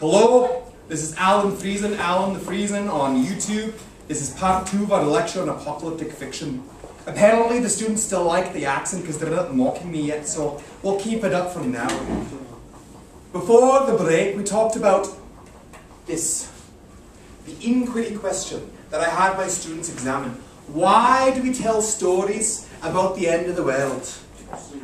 Hello, this is AlanTheFriesen, AlanTheFriesen on YouTube. This is part 2 of our lecture on apocalyptic fiction. Apparently the students still like the accent because they're not mocking me yet, so we'll keep it up from now. Before the break, we talked about this, the inquiry question that I had my students examine. Why do we tell stories about the end of the world?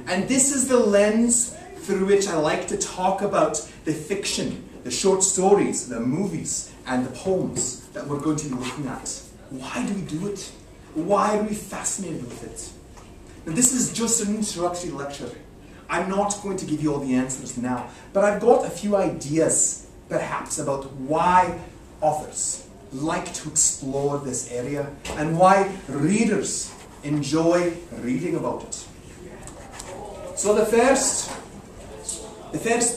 And this is the lens through which I like to talk about the fiction, the short stories, the movies, and the poems that we're going to be looking at. Why do we do it? Why are we fascinated with it? Now, this is just an introductory lecture. I'm not going to give you all the answers now, but I've got a few ideas, perhaps, about why authors like to explore this area and why readers enjoy reading about it. So the first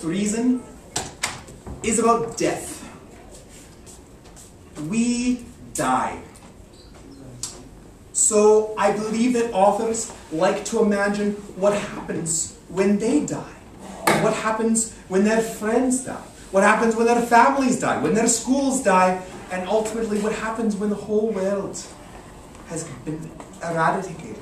reason is about death. We die. So I believe that authors like to imagine what happens when they die. What happens when their friends die. What happens when their families die, when their schools die, and ultimately what happens when the whole world has been eradicated.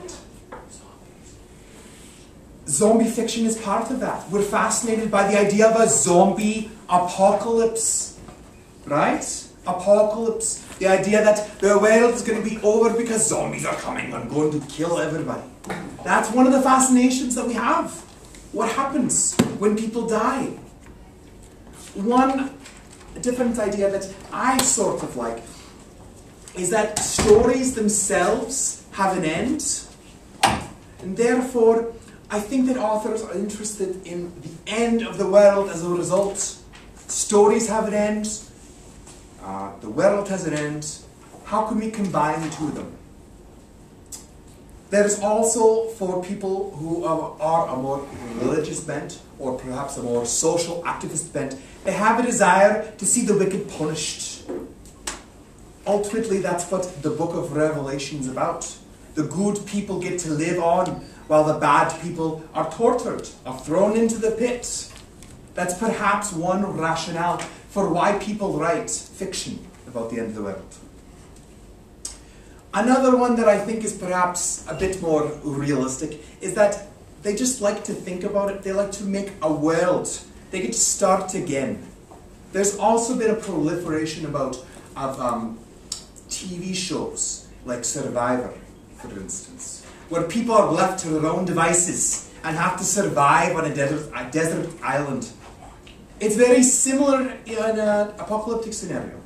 Zombie fiction is part of that. We're fascinated by the idea of a zombie apocalypse. Right? Apocalypse. The idea that the world is going to be over because zombies are coming and going to kill everybody. That's one of the fascinations that we have. What happens when people die? One different idea that I sort of like is that stories themselves have an end, and therefore I think that authors are interested in the end of the world as a result. Stories have an end, the world has an end. How can we combine the two of them? There's also, for people who are a more religious bent, or perhaps a more social activist bent, they have a desire to see the wicked punished. Ultimately, that's what the book of Revelation is about. The good people get to live on, while the bad people are tortured, are thrown into the pit. That's perhaps one rationale for why people write fiction about the end of the world. Another one that I think is perhaps a bit more realistic is that they just like to think about it. They like to make a world. They get to start again. There's also been a proliferation of TV shows like Survivor, for instance, where people are left to their own devices and have to survive on a desert island. It's very similar in an apocalyptic scenario.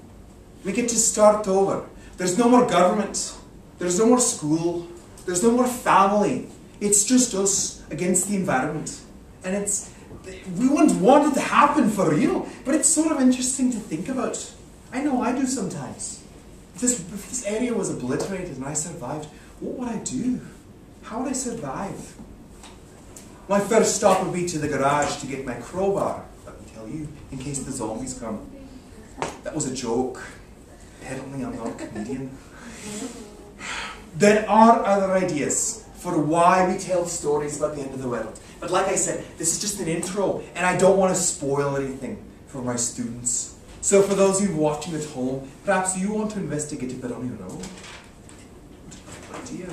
We get to start over. There's no more government. There's no more school. There's no more family. It's just us against the environment. And we wouldn't want it to happen for real, but it's sort of interesting to think about. I know I do sometimes. If this area was obliterated and I survived, what would I do? How would I survive? My first stop would be to the garage to get my crowbar, let me tell you, in case the zombies come. That was a joke. Apparently I'm not a comedian. There are other ideas for why we tell stories about the end of the world. But like I said, this is just an intro, and I don't want to spoil anything for my students. So for those of you watching at home, perhaps you want to investigate a bit on your own. Idea.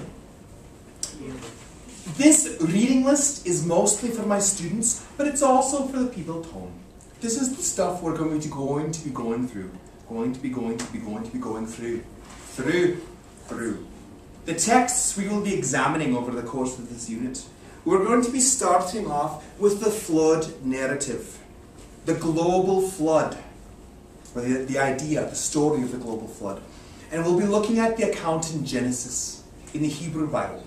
This reading list is mostly for my students, but it's also for the people at home. This is the stuff we're going to be going through. Through. The texts we will be examining over the course of this unit. We're going to be starting off with the flood narrative. The global flood. Or the idea, the story of the global flood. And we'll be looking at the account in Genesis, in the Hebrew Bible.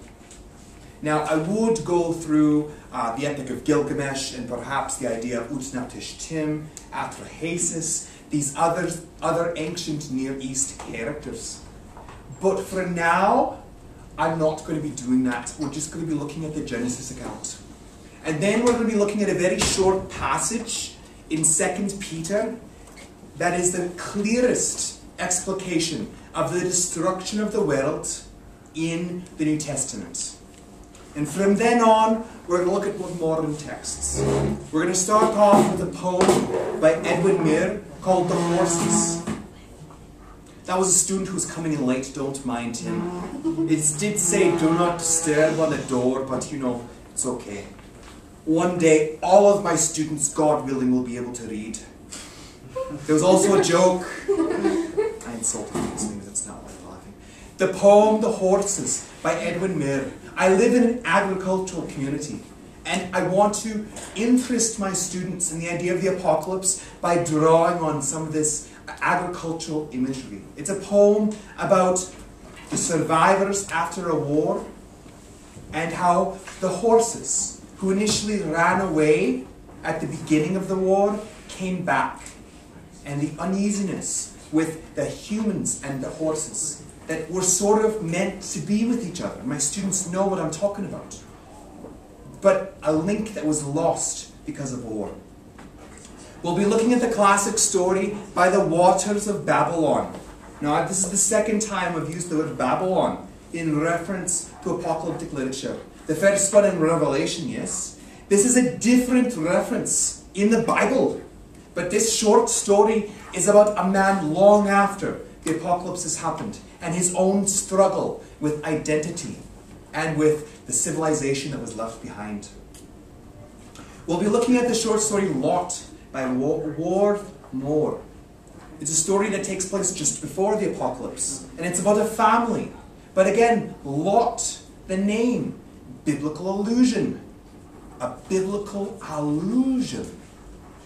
Now, I would go through the Epic of Gilgamesh and perhaps the idea of Utnapishtim, Atrahasis, these other ancient Near East characters. But for now, I'm not going to be doing that. We're just going to be looking at the Genesis account. And then we're going to be looking at a very short passage in 2 Peter that is the clearest explication of the destruction of the world in the New Testament. And from then on, we're going to look at more modern texts. We're going to start off with a poem by Edwin Muir called The Horses. That was a student who was coming in late, don't mind him. It did say do not disturb on the door, but you know, it's okay. One day, all of my students, God willing, will be able to read. There was also a joke. I insulted these things, it's not worth laughing. The poem The Horses by Edwin Muir. I live in an agricultural community, and I want to interest my students in the idea of the apocalypse by drawing on some of this agricultural imagery. It's a poem about the survivors after a war and how the horses who initially ran away at the beginning of the war came back, and the uneasiness with the humans and the horses that were sort of meant to be with each other. My students know what I'm talking about. But a link that was lost because of war. We'll be looking at the classic story By the Waters of Babylon. Now, this is the second time I've used the word Babylon in reference to apocalyptic literature. The first one in Revelation, yes. This is a different reference in the Bible. But this short story is about a man long after the apocalypse has happened and his own struggle with identity and with the civilization that was left behind. We'll be looking at the short story Lot by Ward Moore. It's a story that takes place just before the apocalypse, and it's about a family. But again, Lot, the name, biblical allusion. A biblical allusion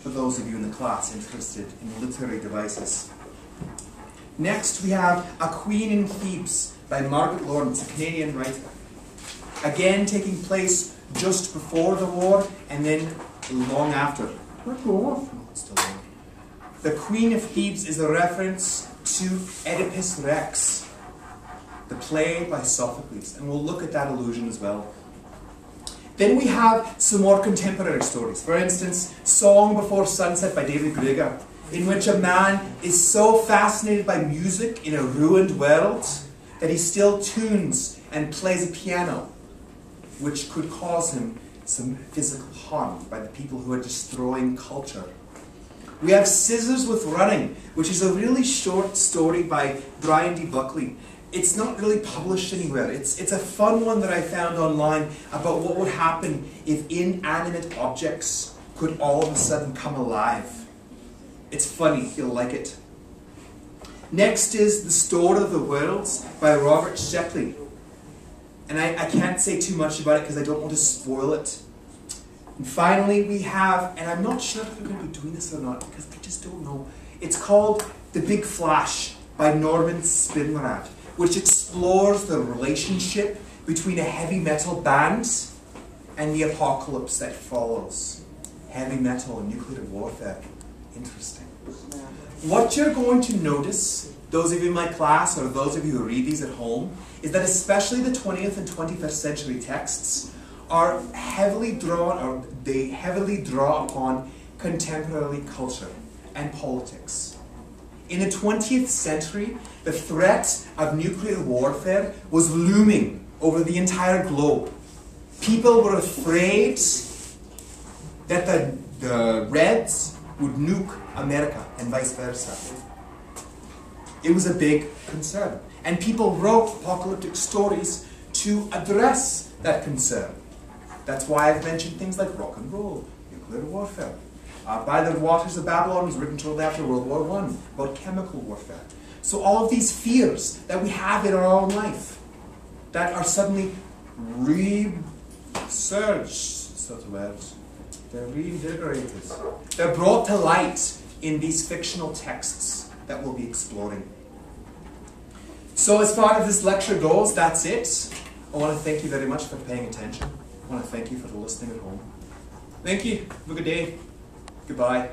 for those of you in the class interested in literary devices. Next, we have A Queen in Thebes by Margaret Lawrence, a Canadian writer. Again, taking place just before the war and then long after. The Queen of Thebes is a reference to Oedipus Rex, the play by Sophocles, and we'll look at that allusion as well. Then we have some more contemporary stories. For instance, Song Before Sunset by David Griega, in which a man is so fascinated by music in a ruined world that he still tunes and plays a piano, which could cause him some physical harm by the people who are destroying culture. We have Scissors with Running, which is a really short story by Brian D. Buckley. It's not really published anywhere. It's a fun one that I found online about what would happen if inanimate objects could all of a sudden come alive. It's funny, you'll like it. Next is The Store of the Worlds by Robert Shepley. And I can't say too much about it because I don't want to spoil it. And finally we have, and I'm not sure if we're going to be doing this or not because I just don't know. It's called The Big Flash by Norman Spinrad, which explores the relationship between a heavy metal band and the apocalypse that follows. Heavy metal and nuclear warfare. Interesting. What you're going to notice, those of you in my class or those of you who read these at home, is that especially the 20th and 21st century texts are heavily drawn, or they heavily draw upon contemporary culture and politics. In the 20th century, the threat of nuclear warfare was looming over the entire globe. People were afraid that the Reds would nuke America and vice versa. It was a big concern. And people wrote apocalyptic stories to address that concern. That's why I've mentioned things like rock and roll, nuclear warfare. By the Waters of Babylon was written shortly after World War I, about chemical warfare. So all of these fears that we have in our own life, that are suddenly resurged, sort of words. They're reinvigorated. They're brought to light in these fictional texts that we'll be exploring. So as far as this lecture goes, that's it. I want to thank you very much for paying attention. I want to thank you for listening at home. Thank you. Have a good day. Goodbye.